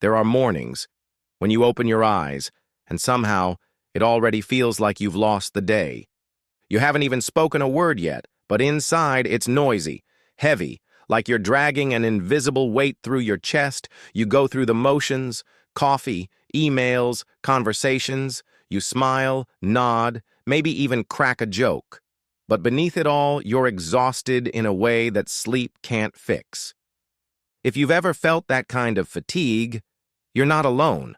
There are mornings when you open your eyes, and somehow it already feels like you've lost the day. You haven't even spoken a word yet, but inside it's noisy, heavy, like you're dragging an invisible weight through your chest. You go through the motions, coffee, emails, conversations. You smile, nod, maybe even crack a joke. But beneath it all, you're exhausted in a way that sleep can't fix. If you've ever felt that kind of fatigue, you're not alone.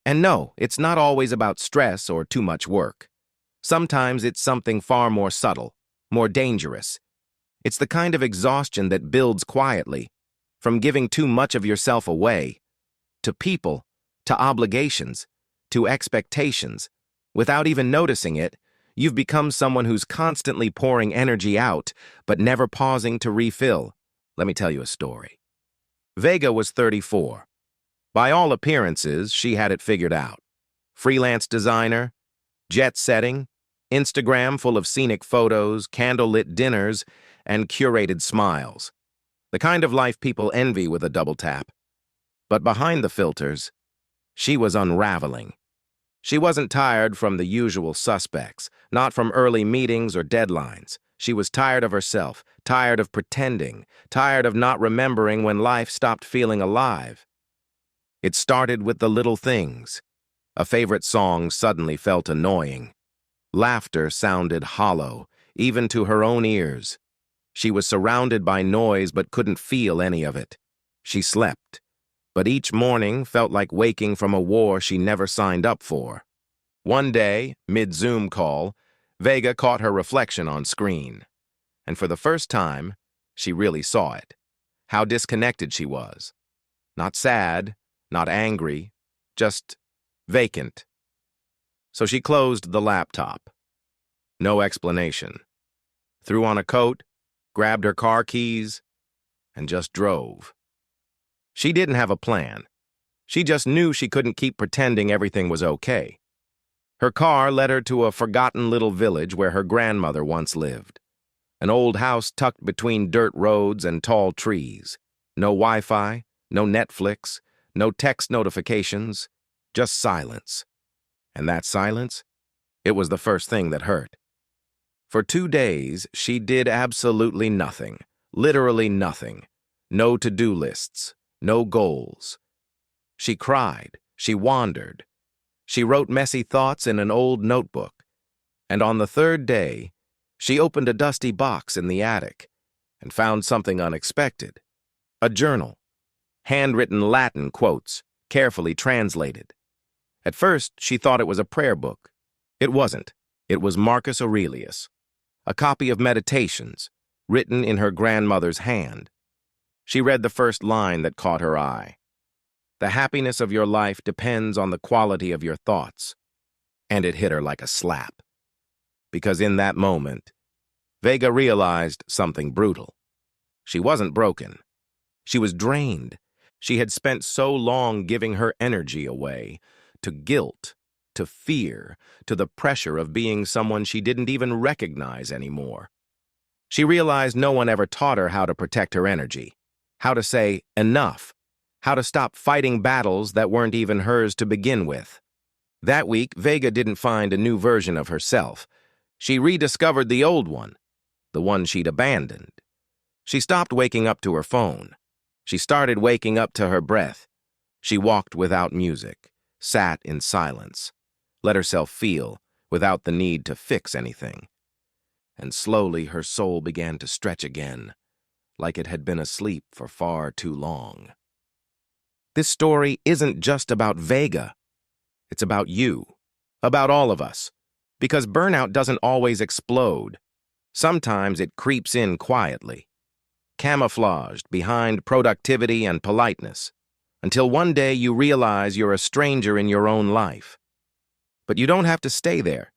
And no, it's not always about stress or too much work. Sometimes it's something far more subtle, more dangerous. It's the kind of exhaustion that builds quietly, from giving too much of yourself away, to people, to obligations, to expectations. Without even noticing it, you've become someone who's constantly pouring energy out, but never pausing to refill. Let me tell you a story. Vega was 34. By all appearances, she had it figured out. Freelance designer, jet setting, Instagram full of scenic photos, candlelit dinners, and curated smiles. The kind of life people envy with a double tap. But behind the filters, she was unraveling. She wasn't tired from the usual suspects, not from early meetings or deadlines. She was tired of herself, tired of pretending, tired of not remembering when life stopped feeling alive. It started with the little things. A favorite song suddenly felt annoying. Laughter sounded hollow, even to her own ears. She was surrounded by noise but couldn't feel any of it. She slept, but each morning felt like waking from a war she never signed up for. One day, mid-Zoom call, Vega caught her reflection on screen. And for the first time, she really saw it. How disconnected she was. Not sad, not angry, just vacant. So she closed the laptop. No explanation. Threw on a coat, grabbed her car keys, and just drove. She didn't have a plan. She just knew she couldn't keep pretending everything was okay. Her car led her to a forgotten little village where her grandmother once lived. An old house tucked between dirt roads and tall trees. No Wi-Fi, no Netflix, no text notifications, just silence. And that silence, it was the first thing that hurt. For 2 days, she did absolutely nothing, literally nothing. No to-do lists, no goals. She cried, she wandered. She wrote messy thoughts in an old notebook. And on the 3rd day, she opened a dusty box in the attic and found something unexpected. A journal. Handwritten Latin quotes, carefully translated. At first, she thought it was a prayer book. It wasn't. It was Marcus Aurelius, a copy of Meditations, written in her grandmother's hand. She read the first line that caught her eye. The happiness of your life depends on the quality of your thoughts. And it hit her like a slap. Because in that moment, Vega realized something brutal. She wasn't broken. She was drained. She had spent so long giving her energy away, to guilt, to fear, to the pressure of being someone she didn't even recognize anymore. She realized no one ever taught her how to protect her energy, how to say enough, how to stop fighting battles that weren't even hers to begin with. That week, Vega didn't find a new version of herself. She rediscovered the old one, the one she'd abandoned. She stopped waking up to her phone. She started waking up to her breath. She walked without music, sat in silence, let herself feel without the need to fix anything. And slowly her soul began to stretch again, like it had been asleep for far too long. This story isn't just about Vega. It's about you, about all of us, because burnout doesn't always explode. Sometimes it creeps in quietly, camouflaged behind productivity and politeness, until one day you realize you're a stranger in your own life. But you don't have to stay there.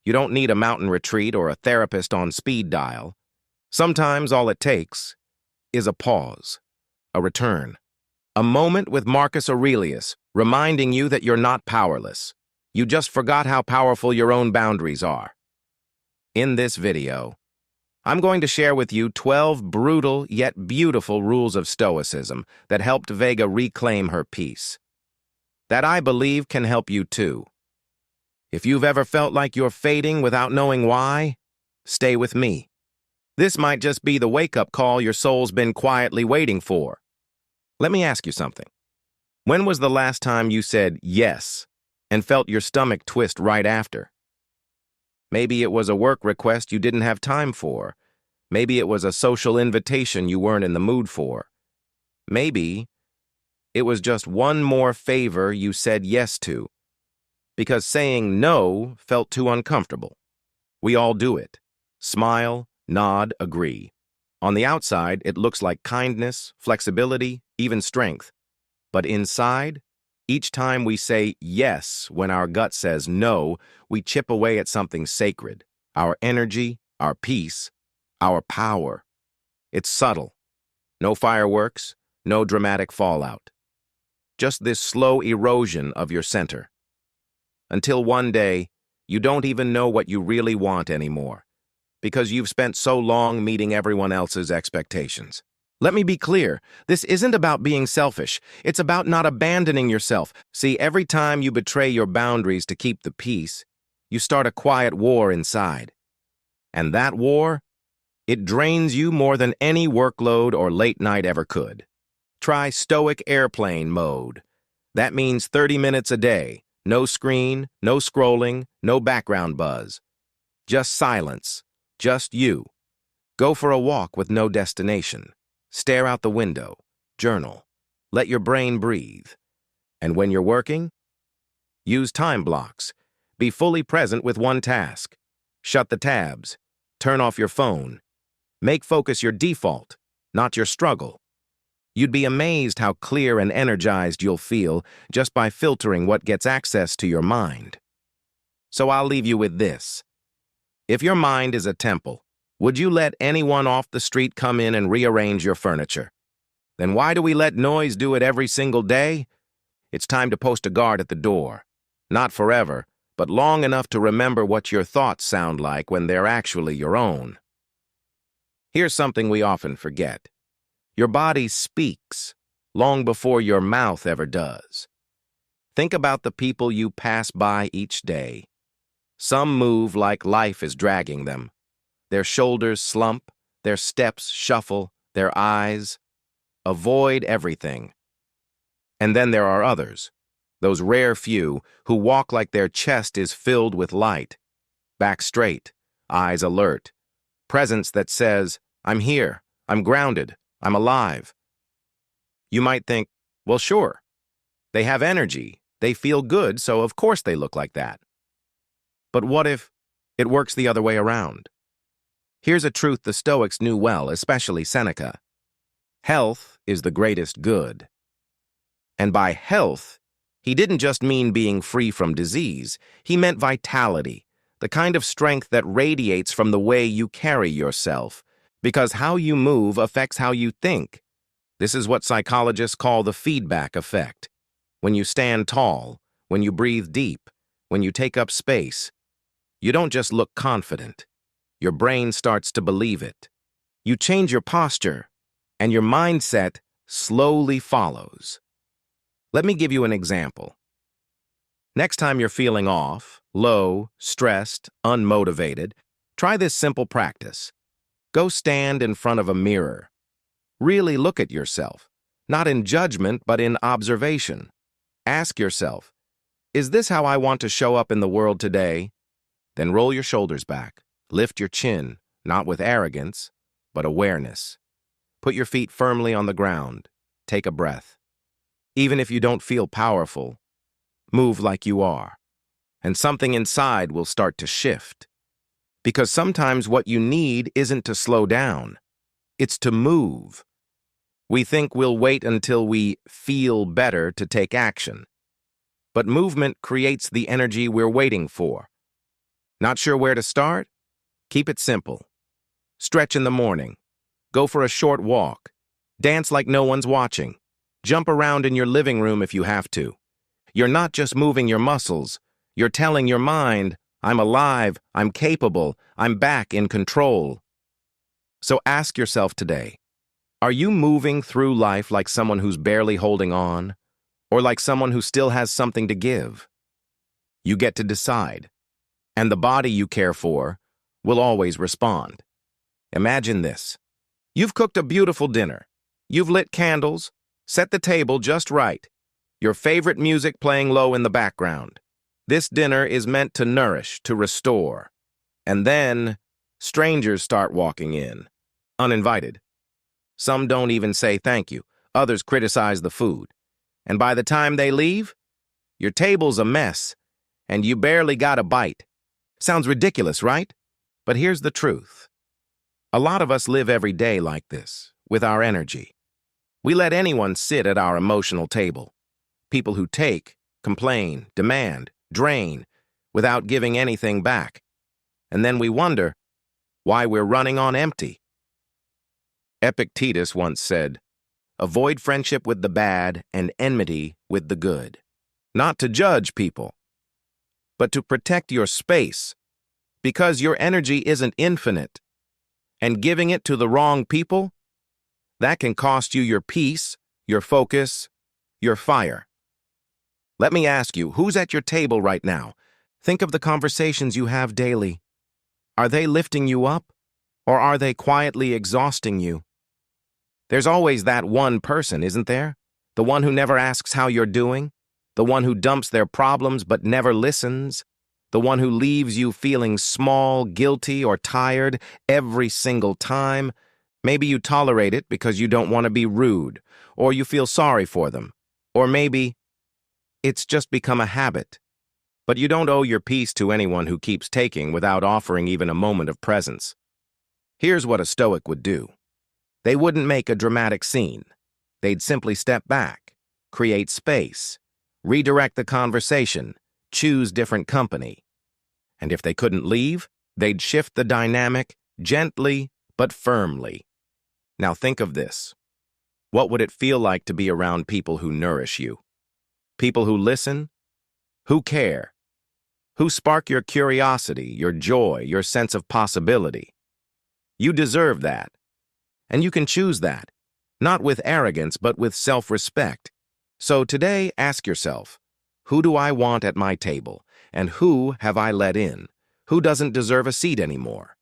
You don't need a mountain retreat or a therapist on speed dial. Sometimes all it takes is a pause, a return, a moment with Marcus Aurelius, reminding you that you're not powerless. You just forgot how powerful your own boundaries are. In this video, I'm going to share with you 12 brutal yet beautiful rules of Stoicism that helped Vega reclaim her peace. that I believe can help you too. If you've ever felt like you're fading without knowing why, stay with me. This might just be the wake-up call your soul's been quietly waiting for. Let me ask you something. When was the last time you said yes and felt your stomach twist right after? Maybe it was a work request you didn't have time for. Maybe it was a social invitation you weren't in the mood for. Maybe it was just one more favor you said yes to, because saying no felt too uncomfortable. We all do it. Smile, nod, agree. On the outside, it looks like kindness, flexibility, even strength. But inside, each time we say yes when our gut says no, we chip away at something sacred. Our energy, our peace, our power. It's subtle. No fireworks, no dramatic fallout. Just this slow erosion of your center. Until one day, you don't even know what you really want anymore, because you've spent so long meeting everyone else's expectations. Let me be clear, this isn't about being selfish. It's about not abandoning yourself. See, every time you betray your boundaries to keep the peace, you start a quiet war inside. And that war, it drains you more than any workload or late night ever could. Try Stoic airplane mode. That means 30 minutes a day. No screen, no scrolling, no background buzz. Just silence. Just you. Go for a walk with no destination. Stare out the window. Journal. Let your brain breathe. And when you're working, use time blocks. Be fully present with one task. Shut the tabs. Turn off your phone. Make focus your default, not your struggle. You'd be amazed how clear and energized you'll feel just by filtering what gets access to your mind. So I'll leave you with this. If your mind is a temple, would you let anyone off the street come in and rearrange your furniture? Then why do we let noise do it every single day? It's time to post a guard at the door. Not forever, but long enough to remember what your thoughts sound like when they're actually your own. Here's something we often forget. Your body speaks long before your mouth ever does. Think about the people you pass by each day. Some move like life is dragging them. Their shoulders slump, their steps shuffle, their eyes avoid everything. And then there are others, those rare few who walk like their chest is filled with light, back straight, eyes alert, presence that says, I'm here, I'm grounded, I'm alive. You might think, well, sure. They have energy, they feel good, so of course they look like that. But what if it works the other way around? Here's a truth the Stoics knew well, especially Seneca. Health is the greatest good. And by health, he didn't just mean being free from disease. He meant vitality, the kind of strength that radiates from the way you carry yourself, because how you move affects how you think. This is what psychologists call the feedback effect. When you stand tall, when you breathe deep, when you take up space, you don't just look confident. Your brain starts to believe it. You change your posture, and your mindset slowly follows. Let me give you an example. Next time you're feeling off, low, stressed, unmotivated, try this simple practice. Go stand in front of a mirror. Really look at yourself, not in judgment, but in observation. Ask yourself, is this how I want to show up in the world today? Then roll your shoulders back. Lift your chin, not with arrogance, but awareness. Put your feet firmly on the ground. Take a breath. Even if you don't feel powerful, move like you are. And something inside will start to shift. Because sometimes what you need isn't to slow down. It's to move. We think we'll wait until we feel better to take action. But movement creates the energy we're waiting for. Not sure where to start? Keep it simple. Stretch in the morning. Go for a short walk. Dance like no one's watching. Jump around in your living room if you have to. You're not just moving your muscles. You're telling your mind, I'm alive, I'm capable, I'm back in control. So ask yourself today, are you moving through life like someone who's barely holding on? or like someone who still has something to give? You get to decide, and the body you care for will always respond. Imagine this. You've cooked a beautiful dinner. You've lit candles, set the table just right, your favorite music playing low in the background. This dinner is meant to nourish, to restore. And then, strangers start walking in, uninvited. Some don't even say thank you. Others criticize the food. And by the time they leave, your table's a mess, and you barely got a bite. Sounds ridiculous, right? But here's the truth. A lot of us live every day like this, with our energy. We let anyone sit at our emotional table. People who take, complain, demand, drain, without giving anything back. And then we wonder why we're running on empty. Epictetus once said, "Avoid friendship with the bad and enmity with the good." Not to judge people, but to protect your space, because your energy isn't infinite. And giving it to the wrong people, that can cost you your peace, your focus, your fire. Let me ask you, who's at your table right now? Think of the conversations you have daily. Are they lifting you up, or are they quietly exhausting you? There's always that one person, isn't there? The one who never asks how you're doing, the one who dumps their problems but never listens, the one who leaves you feeling small, guilty, or tired every single time. Maybe you tolerate it because you don't want to be rude, or you feel sorry for them, or maybe it's just become a habit. But you don't owe your peace to anyone who keeps taking without offering even a moment of presence. Here's what a Stoic would do. They wouldn't make a dramatic scene. They'd simply step back, create space, redirect the conversation, choose different company. And if they couldn't leave, they'd shift the dynamic gently but firmly. Now think of this. What would it feel like to be around people who nourish you? People who listen, who care, who spark your curiosity, your joy, your sense of possibility. You deserve that. And you can choose that, not with arrogance, but with self-respect. So today, ask yourself, who do I want at my table? And who have I let in? Who doesn't deserve a seat anymore?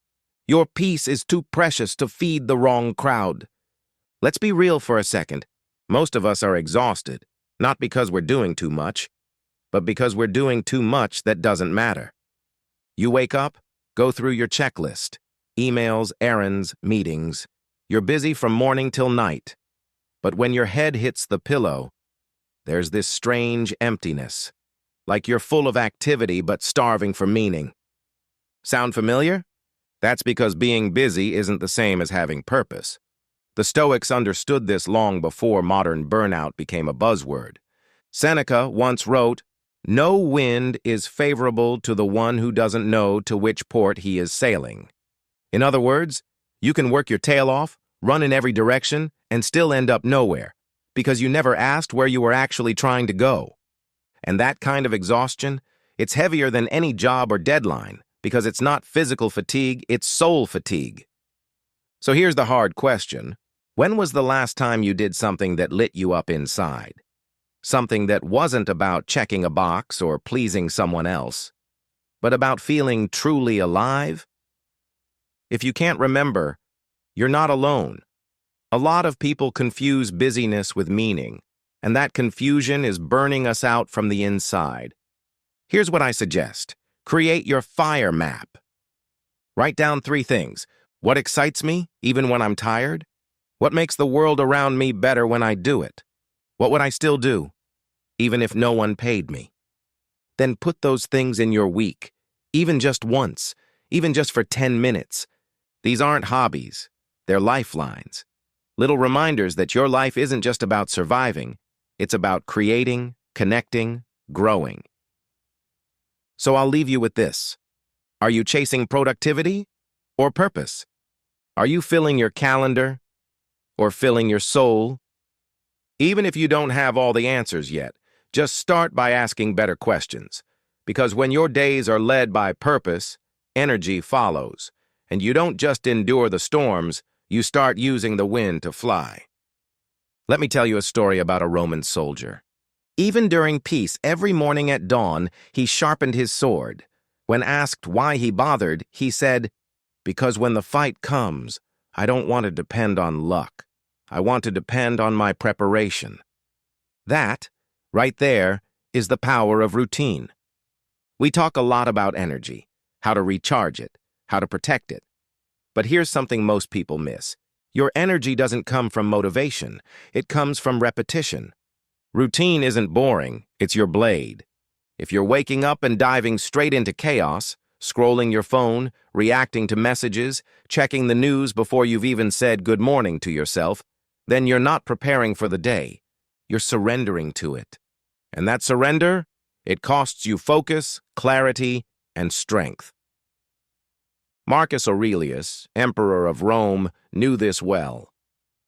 Your peace is too precious to feed the wrong crowd. Let's be real for a second. Most of us are exhausted, not because we're doing too much, but because we're doing too much that doesn't matter. You wake up, go through your checklist, emails, errands, meetings. You're busy from morning till night. But when your head hits the pillow, there's this strange emptiness, like you're full of activity but starving for meaning. Sound familiar? That's because being busy isn't the same as having purpose. The Stoics understood this long before modern burnout became a buzzword. Seneca once wrote, "No wind is favorable to the one who doesn't know to which port he is sailing." In other words, you can work your tail off, run in every direction, and still end up nowhere, because you never asked where you were actually trying to go. And that kind of exhaustion, it's heavier than any job or deadline, because it's not physical fatigue, it's soul fatigue. So here's the hard question. When was the last time you did something that lit you up inside? Something that wasn't about checking a box or pleasing someone else, but about feeling truly alive? If you can't remember, you're not alone. A lot of people confuse busyness with meaning, and that confusion is burning us out from the inside. Here's what I suggest. Create your fire map. Write down 3 things. What excites me, even when I'm tired? What makes the world around me better when I do it? What would I still do, even if no one paid me? Then put those things in your week, even just once, even just for 10 minutes. These aren't hobbies, they're lifelines. Little reminders that your life isn't just about surviving, it's about creating, connecting, growing. So I'll leave you with this. Are you chasing productivity or purpose? Are you filling your calendar or filling your soul? Even if you don't have all the answers yet, just start by asking better questions. Because when your days are led by purpose, energy follows. And you don't just endure the storms, you start using the wind to fly. Let me tell you a story about a Roman soldier. Even during peace, every morning at dawn, he sharpened his sword. When asked why he bothered, he said, "Because when the fight comes, I don't want to depend on luck. I want to depend on my preparation." That, right there, is the power of routine. We talk a lot about energy, how to recharge it, how to protect it. But here's something most people miss. Your energy doesn't come from motivation. It comes from repetition. Routine isn't boring, it's your blade. If you're waking up and diving straight into chaos, scrolling your phone, reacting to messages, checking the news before you've even said good morning to yourself, then you're not preparing for the day. You're surrendering to it. And that surrender, it costs you focus, clarity, and strength. Marcus Aurelius, emperor of Rome, knew this well.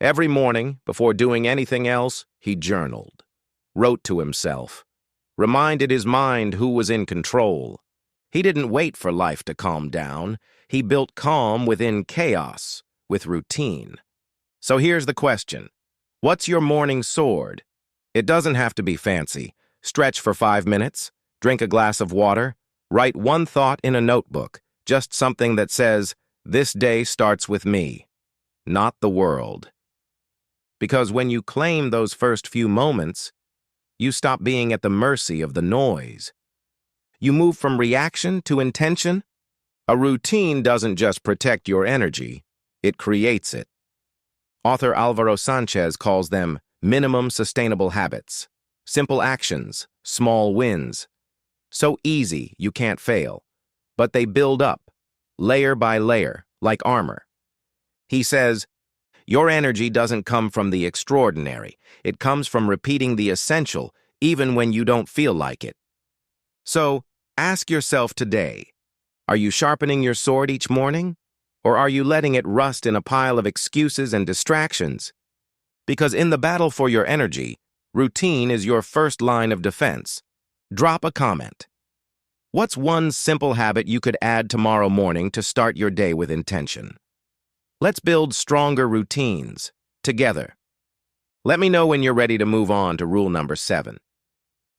Every morning, before doing anything else, he journaled, wrote to himself, reminded his mind who was in control. He didn't wait for life to calm down. He built calm within chaos, with routine. So here's the question. What's your morning sword? It doesn't have to be fancy. Stretch for 5 minutes, drink a glass of water, write one thought in a notebook, just something that says, "This day starts with me," not the world. Because when you claim those first few moments, you stop being at the mercy of the noise. You move from reaction to intention. A routine doesn't just protect your energy, it creates it. Author Alvaro Sanchez calls them minimum sustainable habits. Simple actions, small wins. So easy you can't fail. But they build up, layer by layer, like armor. He says, your energy doesn't come from the extraordinary. It comes from repeating the essential, even when you don't feel like it. So, ask yourself today, are you sharpening your sword each morning? Or are you letting it rust in a pile of excuses and distractions? Because in the battle for your energy, routine is your first line of defense. Drop a comment. What's one simple habit you could add tomorrow morning to start your day with intention? Let's build stronger routines, together. Let me know when you're ready to move on to rule number 7.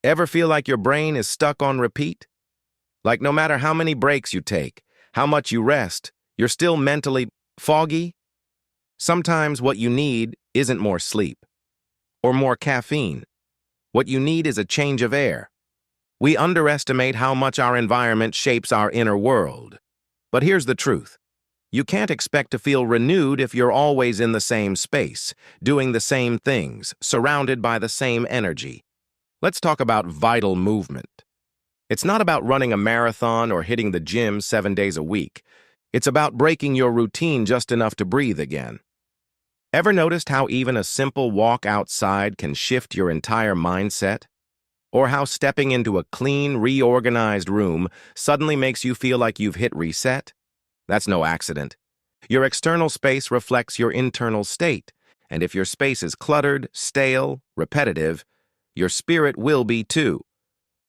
Ever feel like your brain is stuck on repeat? Like no matter how many breaks you take, how much you rest, you're still mentally foggy? Sometimes what you need isn't more sleep or more caffeine. What you need is a change of air. We underestimate how much our environment shapes our inner world. But here's the truth. You can't expect to feel renewed if you're always in the same space, doing the same things, surrounded by the same energy. Let's talk about vital movement. It's not about running a marathon or hitting the gym 7 days a week. It's about breaking your routine just enough to breathe again. Ever noticed how even a simple walk outside can shift your entire mindset? Or how stepping into a clean, reorganized room suddenly makes you feel like you've hit reset? That's no accident. Your external space reflects your internal state, and if your space is cluttered, stale, repetitive, your spirit will be too.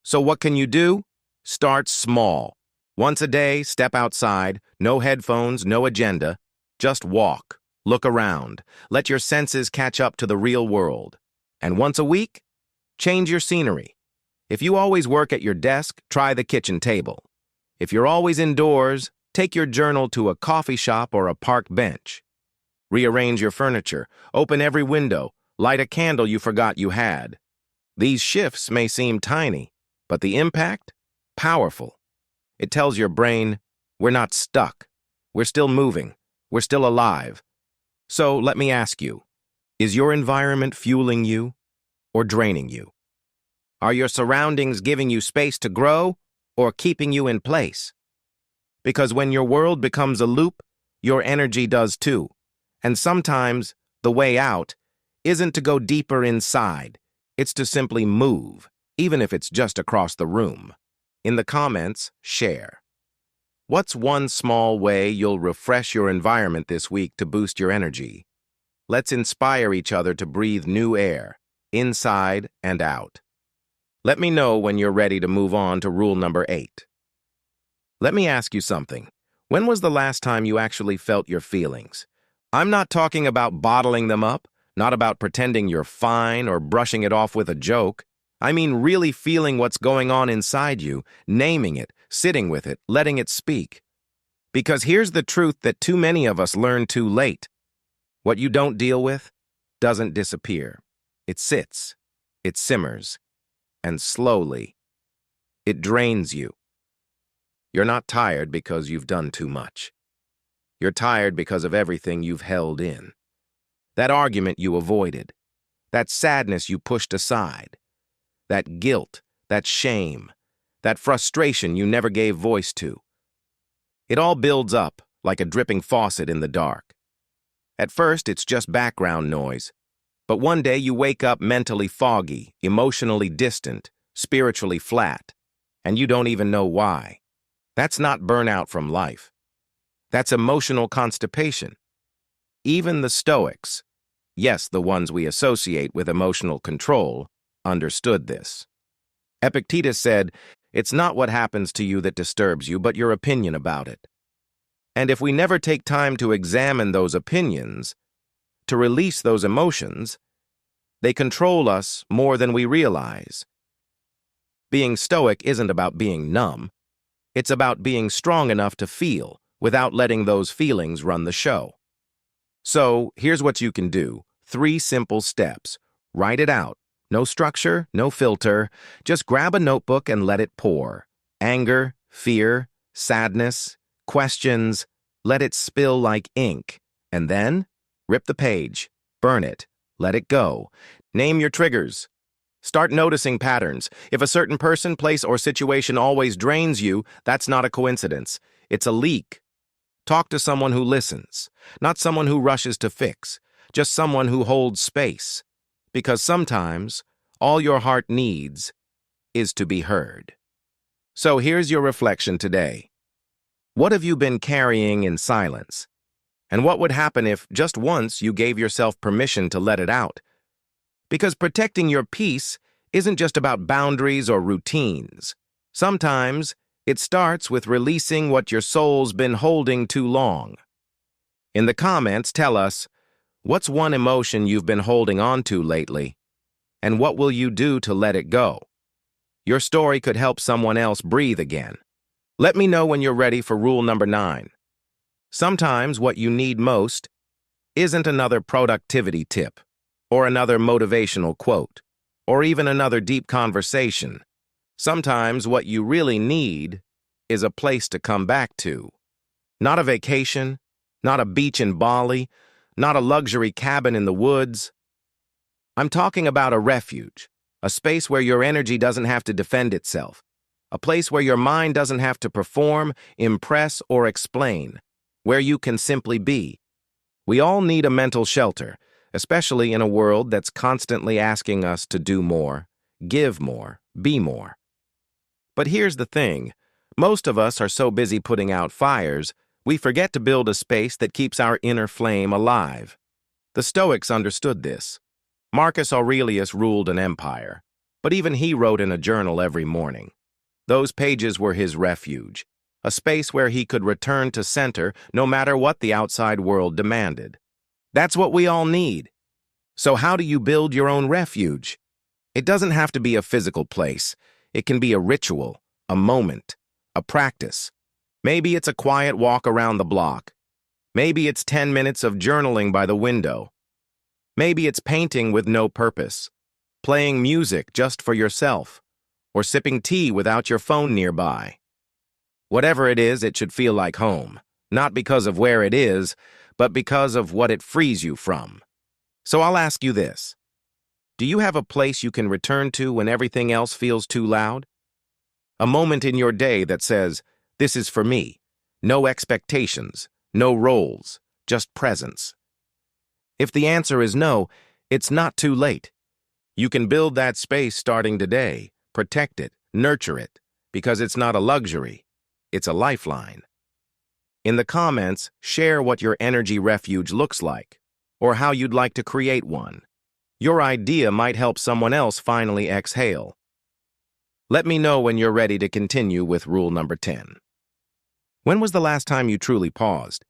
So what can you do? Start small. Once a day, step outside, no headphones, no agenda. Just walk, look around, let your senses catch up to the real world. And once a week, change your scenery. If you always work at your desk, try the kitchen table. If you're always indoors, take your journal to a coffee shop or a park bench. Rearrange your furniture, open every window, light a candle you forgot you had. These shifts may seem tiny, but the impact? Powerful. It tells your brain, we're not stuck. We're still moving. We're still alive. So let me ask you, is your environment fueling you or draining you? Are your surroundings giving you space to grow or keeping you in place? Because when your world becomes a loop, your energy does too. And sometimes the way out isn't to go deeper inside. It's to simply move, even if it's just across the room. In the comments, share. What's one small way you'll refresh your environment this week to boost your energy? Let's inspire each other to breathe new air, inside and out. Let me know when you're ready to move on to rule number 8. Let me ask you something. When was the last time you actually felt your feelings? I'm not talking about bottling them up, not about pretending you're fine or brushing it off with a joke. I mean really feeling what's going on inside you, naming it, sitting with it, letting it speak. Because here's the truth that too many of us learn too late. What you don't deal with doesn't disappear. It sits, it simmers, and slowly, it drains you. You're not tired because you've done too much. You're tired because of everything you've held in. That argument you avoided, that sadness you pushed aside, that guilt, that shame, that frustration you never gave voice to. It all builds up like a dripping faucet in the dark. At first, it's just background noise. But one day you wake up mentally foggy, emotionally distant, spiritually flat, and you don't even know why. That's not burnout from life. That's emotional constipation. Even the Stoics, yes, the ones we associate with emotional control, understood this. Epictetus said, "It's not what happens to you that disturbs you, but your opinion about it." And if we never take time to examine those opinions, to release those emotions, they control us more than we realize. Being stoic isn't about being numb. It's about being strong enough to feel without letting those feelings run the show. So, here's what you can do. 3 simple steps. Write it out. No structure, no filter. Just grab a notebook and let it pour. Anger, fear, sadness, questions. Let it spill like ink. And then, rip the page. Burn it. Let it go. Name your triggers. Start noticing patterns. If a certain person, place, or situation always drains you, that's not a coincidence. It's a leak. Talk to someone who listens, not someone who rushes to fix, just someone who holds space. Because sometimes, all your heart needs is to be heard. So here's your reflection today. What have you been carrying in silence? And what would happen if, just once, you gave yourself permission to let it out? Because protecting your peace isn't just about boundaries or routines. Sometimes, it starts with releasing what your soul's been holding too long. In the comments, tell us, what's one emotion you've been holding on to lately? And what will you do to let it go? Your story could help someone else breathe again. Let me know when you're ready for rule number 9. Sometimes what you need most isn't another productivity tip, or another motivational quote, or even another deep conversation. Sometimes what you really need is a place to come back to. Not a vacation, not a beach in Bali, not a luxury cabin in the woods. I'm talking about a refuge, a space where your energy doesn't have to defend itself, a place where your mind doesn't have to perform, impress, or explain, where you can simply be. We all need a mental shelter, especially in a world that's constantly asking us to do more, give more, be more. But here's the thing. Most of us are so busy putting out fires, we forget to build a space that keeps our inner flame alive. The Stoics understood this. Marcus Aurelius ruled an empire, but even he wrote in a journal every morning. Those pages were his refuge, a space where he could return to center no matter what the outside world demanded. That's what we all need. So how do you build your own refuge? It doesn't have to be a physical place. It can be a ritual, a moment, a practice. Maybe it's a quiet walk around the block. Maybe it's 10 minutes of journaling by the window. Maybe it's painting with no purpose, playing music just for yourself, or sipping tea without your phone nearby. Whatever it is, it should feel like home, not because of where it is, but because of what it frees you from. So I'll ask you this. Do you have a place you can return to when everything else feels too loud? A moment in your day that says, "This is for me." No expectations, no roles, just presence. If the answer is no, it's not too late. You can build that space starting today, protect it, nurture it, because it's not a luxury, it's a lifeline. In the comments, share what your energy refuge looks like, or how you'd like to create one. Your idea might help someone else finally exhale. Let me know when you're ready to continue with rule number 10. When was the last time you truly paused?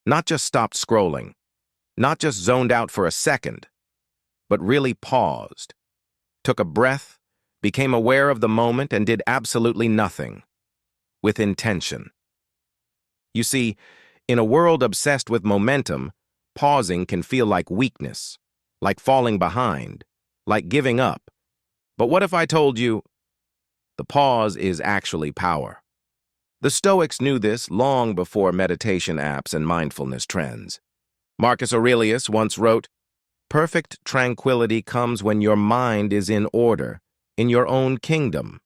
Not just stopped scrolling, not just zoned out for a second, but really paused. Took a breath, became aware of the moment and did absolutely nothing, with intention. You see, in a world obsessed with momentum, pausing can feel like weakness, like falling behind, like giving up. But what if I told you the pause is actually power? The Stoics knew this long before meditation apps and mindfulness trends. Marcus Aurelius once wrote, "Perfect tranquility comes when your mind is in order, in your own kingdom."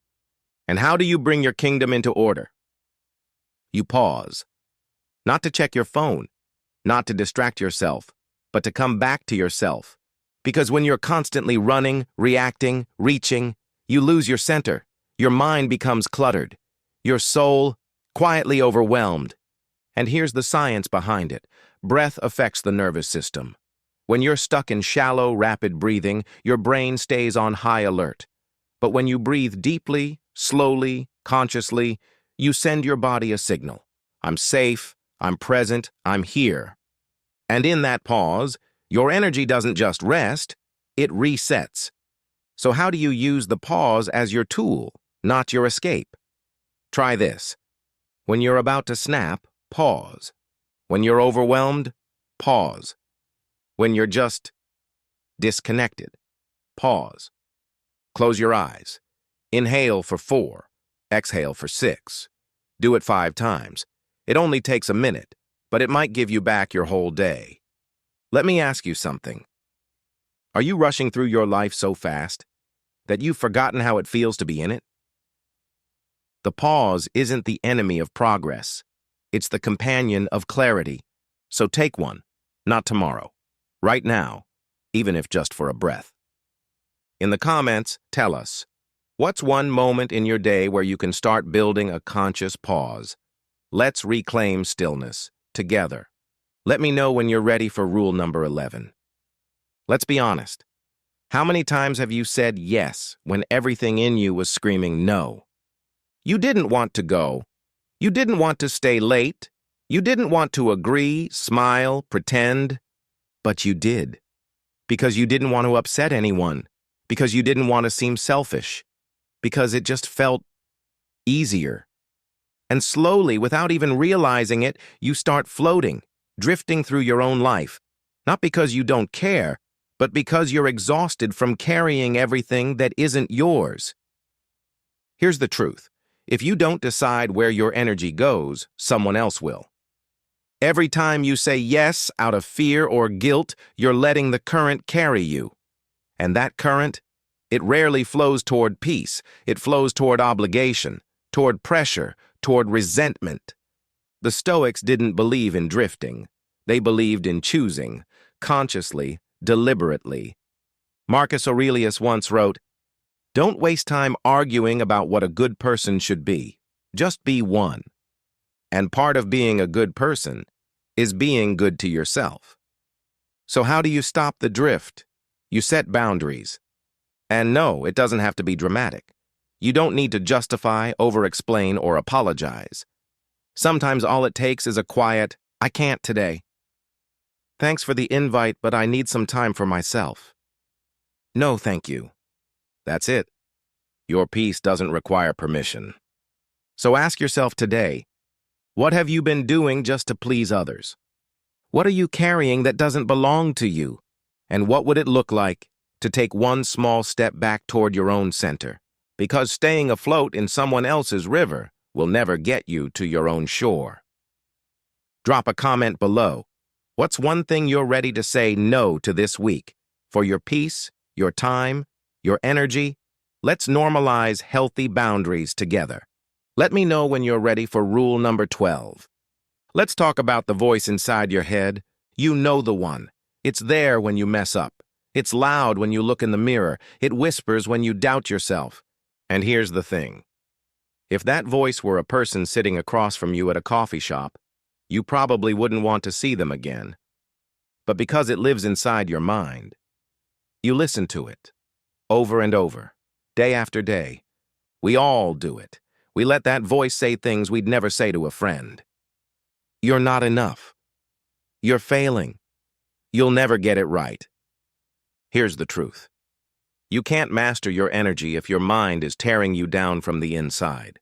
And how do you bring your kingdom into order? You pause. Not to check your phone, not to distract yourself, but to come back to yourself. Because when you're constantly running, reacting, reaching, you lose your center. Your mind becomes cluttered. Your soul, quietly overwhelmed. And here's the science behind it. Breath affects the nervous system. When you're stuck in shallow, rapid breathing, your brain stays on high alert. But when you breathe deeply, slowly, consciously, you send your body a signal. I'm safe, I'm present, I'm here. And in that pause, your energy doesn't just rest, it resets. So how do you use the pause as your tool, not your escape? Try this. When you're about to snap, pause. When you're overwhelmed, pause. When you're just disconnected, pause. Close your eyes. Inhale for 4. Exhale for 6. Do it 5 times. It only takes a minute, but it might give you back your whole day. Let me ask you something. Are you rushing through your life so fast that you've forgotten how it feels to be in it? The pause isn't the enemy of progress. It's the companion of clarity. So take one, not tomorrow, right now, even if just for a breath. In the comments, tell us, what's one moment in your day where you can start building a conscious pause? Let's reclaim stillness, together. Let me know when you're ready for rule number 11. Let's be honest. How many times have you said yes when everything in you was screaming no? You didn't want to go. You didn't want to stay late. You didn't want to agree, smile, pretend. But you did. Because you didn't want to upset anyone. Because you didn't want to seem selfish. Because it just felt easier. And slowly, without even realizing it, you start floating, drifting through your own life. Not because you don't care, but because you're exhausted from carrying everything that isn't yours. Here's the truth. If you don't decide where your energy goes, someone else will. Every time you say yes out of fear or guilt, you're letting the current carry you. And that current, it rarely flows toward peace. It flows toward obligation, toward pressure, toward resentment. The Stoics didn't believe in drifting. They believed in choosing, consciously, deliberately. Marcus Aurelius once wrote, "Don't waste time arguing about what a good person should be. Just be one." And part of being a good person is being good to yourself. So how do you stop the drift? You set boundaries. And no, it doesn't have to be dramatic. You don't need to justify, over-explain, or apologize. Sometimes all it takes is a quiet, "I can't today. Thanks for the invite, but I need some time for myself." "No, thank you." That's it. Your peace doesn't require permission. So ask yourself today, what have you been doing just to please others? What are you carrying that doesn't belong to you? And what would it look like to take one small step back toward your own center? Because staying afloat in someone else's river will never get you to your own shore. Drop a comment below. What's one thing you're ready to say no to this week? For your peace, your time, your energy? Let's normalize healthy boundaries together. Let me know when you're ready for rule number 12. Let's talk about the voice inside your head. You know the one. It's there when you mess up. It's loud when you look in the mirror. It whispers when you doubt yourself. And here's the thing. If that voice were a person sitting across from you at a coffee shop, you probably wouldn't want to see them again. But because it lives inside your mind, you listen to it, over and over, day after day. We all do it. We let that voice say things we'd never say to a friend. You're not enough. You're failing. You'll never get it right. Here's the truth. You can't master your energy if your mind is tearing you down from the inside.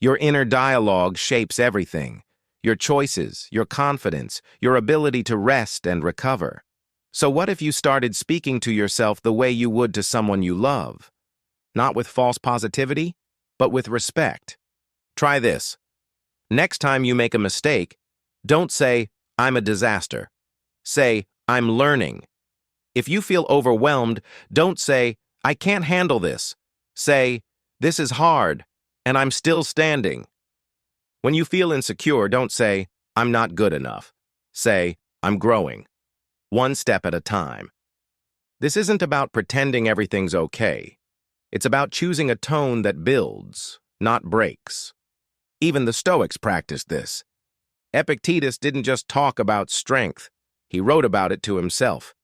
Your inner dialogue shapes everything: your choices, your confidence, your ability to rest and recover. So what if you started speaking to yourself the way you would to someone you love? Not with false positivity, but with respect. Try this. Next time you make a mistake, don't say, "I'm a disaster." Say, "I'm learning." If you feel overwhelmed, don't say, "I can't handle this." Say, "This is hard, and I'm still standing." When you feel insecure, don't say, "I'm not good enough." Say, "I'm growing, one step at a time." This isn't about pretending everything's okay. It's about choosing a tone that builds, not breaks. Even the Stoics practiced this. Epictetus didn't just talk about strength. He wrote about it to himself.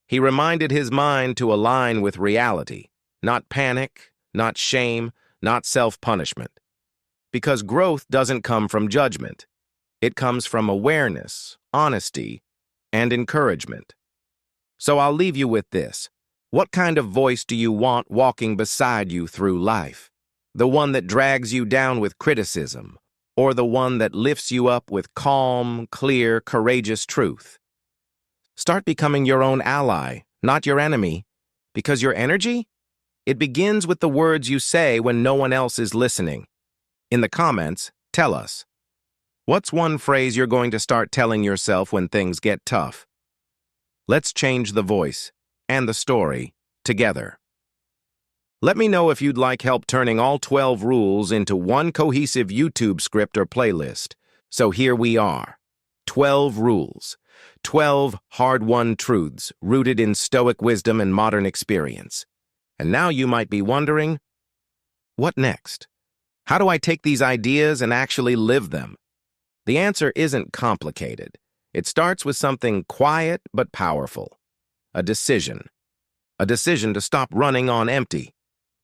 He reminded his mind to align with reality, not panic, not shame, not self-punishment. Because growth doesn't come from judgment. It comes from awareness, honesty, and encouragement. So I'll leave you with this. What kind of voice do you want walking beside you through life? The one that drags you down with criticism, or the one that lifts you up with calm, clear, courageous truth? Start becoming your own ally, not your enemy, because your energy, it begins with the words you say when no one else is listening. In the comments, tell us. What's one phrase you're going to start telling yourself when things get tough? Let's change the voice and the story together. Let me know if you'd like help turning all 12 rules into one cohesive YouTube script or playlist. So here we are. 12 rules. 12 hard-won truths rooted in Stoic wisdom and modern experience. And now you might be wondering, what next? How do I take these ideas and actually live them? The answer isn't complicated. It starts with something quiet but powerful. A decision. A decision to stop running on empty.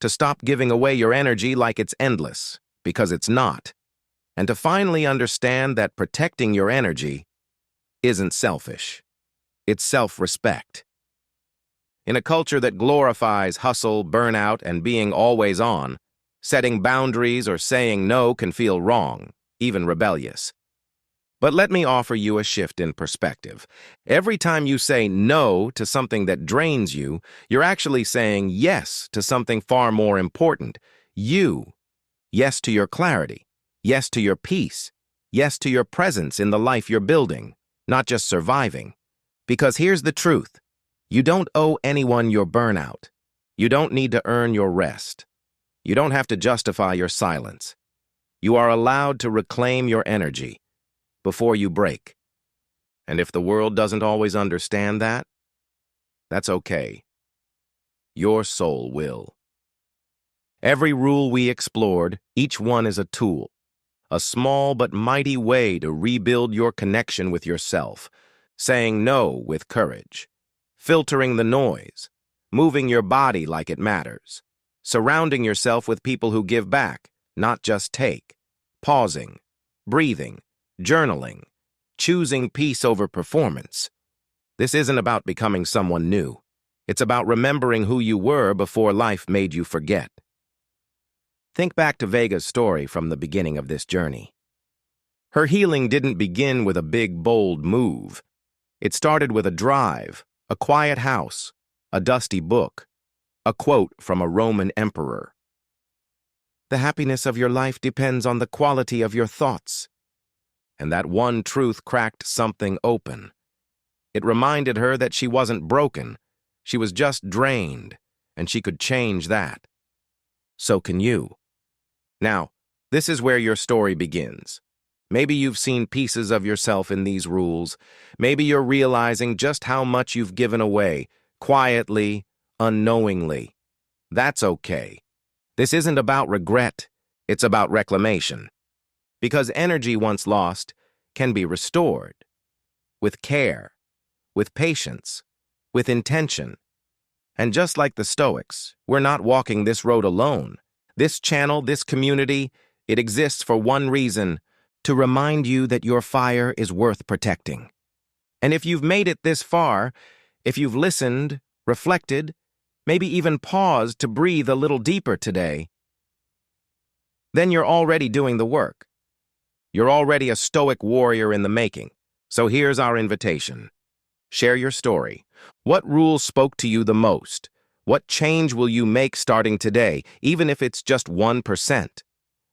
To stop giving away your energy like it's endless, because it's not. And to finally understand that protecting your energy isn't selfish. It's self-respect. In a culture that glorifies hustle, burnout, and being always on, setting boundaries or saying no can feel wrong, even rebellious. But let me offer you a shift in perspective. Every time you say no to something that drains you, you're actually saying yes to something far more important. You. Yes to your clarity. Yes to your peace. Yes to your presence in the life you're building, not just surviving. Because here's the truth. You don't owe anyone your burnout. You don't need to earn your rest. You don't have to justify your silence. You are allowed to reclaim your energy before you break. And if the world doesn't always understand that, that's okay. Your soul will. Every rule we explored, each one is a tool, a small but mighty way to rebuild your connection with yourself, saying no with courage, filtering the noise, moving your body like it matters, surrounding yourself with people who give back, not just take, pausing, breathing, journaling, choosing peace over performance. This isn't about becoming someone new. It's about remembering who you were before life made you forget. Think back to Vega's story from the beginning of this journey. Her healing didn't begin with a big, bold move. It started with a drive, a quiet house, a dusty book, a quote from a Roman emperor. The happiness of your life depends on the quality of your thoughts. And that one truth cracked something open. It reminded her that she wasn't broken. She was just drained, and she could change that. So can you. Now, this is where your story begins. Maybe you've seen pieces of yourself in these rules. Maybe you're realizing just how much you've given away, quietly, unknowingly. That's okay. This isn't about regret. It's about reclamation. Because energy once lost can be restored. With care, with patience, with intention. And just like the Stoics, we're not walking this road alone. This channel, this community, it exists for one reason: to remind you that your fire is worth protecting. And if you've made it this far, if you've listened, reflected, maybe even pause to breathe a little deeper today, then you're already doing the work. You're already a Stoic warrior in the making. So here's our invitation. Share your story. What rule spoke to you the most? What change will you make starting today, even if it's just 1%?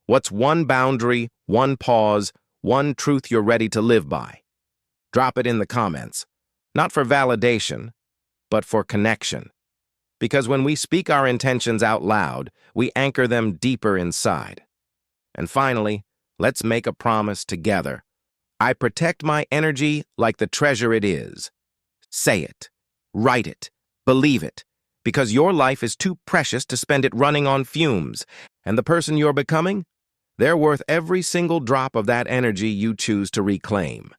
What's one boundary, one pause, one truth you're ready to live by? Drop it in the comments. Not for validation, but for connection. Because when we speak our intentions out loud, we anchor them deeper inside. And finally, let's make a promise together. I protect my energy like the treasure it is. Say it, write it, believe it, because your life is too precious to spend it running on fumes. And the person you're becoming? They're worth every single drop of that energy you choose to reclaim.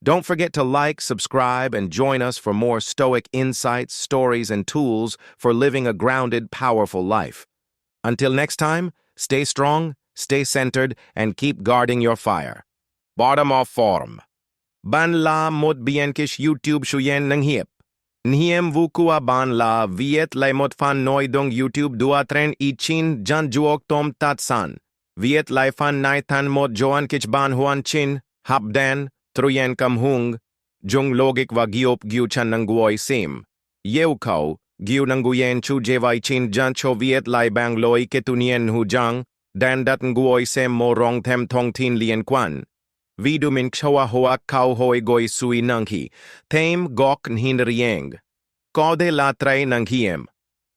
Don't forget to like, subscribe, and join us for more Stoic insights, stories, and tools for living a grounded, powerful life. Until next time, stay strong, stay centered, and keep guarding your fire. Bottom of form. Ban la mot bienkish YouTube shuyen nang hiep. Nhiem vukua ban la viet lai mot fan noi dong YouTube dua tren I chin jan juok tom tat san. Viet lai fan nai tan mot joan kich ban huan chin, hap dan, truyen kam hung, jung logik va giop giu chan nang guoi sim. Yeu kau, giu nang guyen chu jevai chin jan cho viet lai bang loi ketunien hu jang, dan dat nguoi sem mo rong them tong tin lien quan. Vidu min choa hoak kau hoi goi sui nanghi, them gok nhin rieng. Kode la trai nanghiem.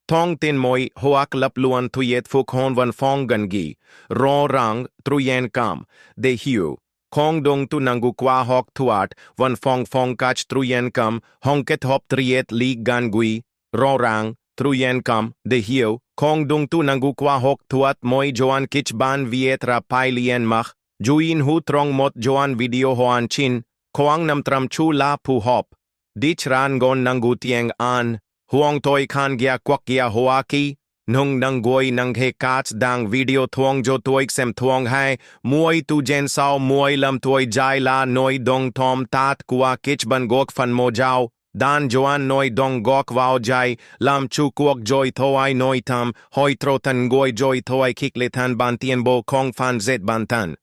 Tong tin moi hoak lap luan tuyet fuk hon van fong gangi, ro rang truyen kam, de hiu. Kong dong tu nangu kwa hok tuat, van fong kach truyen kam, hongket hop triet li gangui, ro rang, truyen kam, de hiu. Kong dong tu nangu kwa hok tuat moi joan kich ban viet ra pai lien mach, juin hu trong mot joan video hoan chin, koang nam tram chu la pu hop. Dich ran gon nangu tieng an, huang toi kan gya kwak gya hoaki, nung nang goi nang he kats dang video thuong jo toik sem thuong hai, muoi tu jen sao muoi lam toi jai la noi dong tom tat kua kich ban gok fan mo jao, dan joan noi dong gok vao jai, lam chu kuok joy thoai noi tam, hoi tro tan goi joy thoai kik le tan ban tien bo kong fan zet ban tan.